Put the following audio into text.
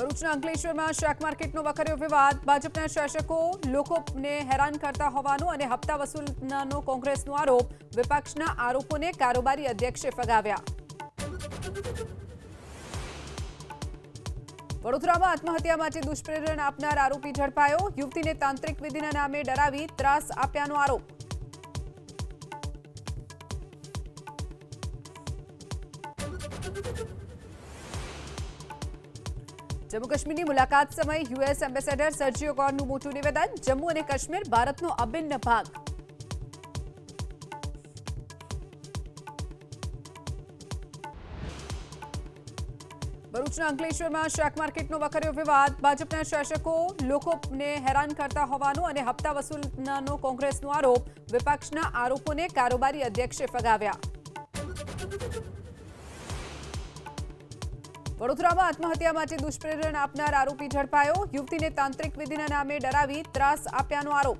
ભરૂચના અંકલેશ્વરમાં શાક માર્કેટનો વકર્યો વિવાદ। ભાજપના શાસકો લોકોને હેરાન કરતા હોવાનો અને હપ્તા વસૂલનો કોંગ્રેસનો આરોપ। વિપક્ષના આરોપોને કારોબારી અધ્યક્ષે ફગાવ્યા। વડોદરામાં આત્મહત્યા માટે દુષ્પ્રેરણા આપનાર આરોપી ઝડપાયો। યુવતીને તાંત્રિક વિધિના નામે ડરાવી ત્રાસ આપ્યાનો આરોપ। जम्मू काश्मीर मुलाकात समय यूएस एम्बेसेडर सर्जियो गौरનું મોટું નિવેદન। जम्मू અને કાશ્મીર ભારતનો અભિન્ન ભાગ। ભરૂચના અંકલેશ્વરમાં શાક માર્કેટનો વકર્યો વિવાદ। ભાજપના શાસકો લોકોને હેરાન કરતા હોવાનો અને હપ્તા વસૂલનો કોંગ્રેસનો આરોપ। વિપક્ષના આરોપોને કારોબારી અધ્યક્ષે ફગાવ્યા। વડોદરામાં આત્મહત્યા માટે દુષ્પ્રેરણા આપનાર આરોપી ઝડપાયો। યુવતીને તાંત્રિક વિધિના નામે ડરાવી ત્રાસ આપ્યાનો આરોપ।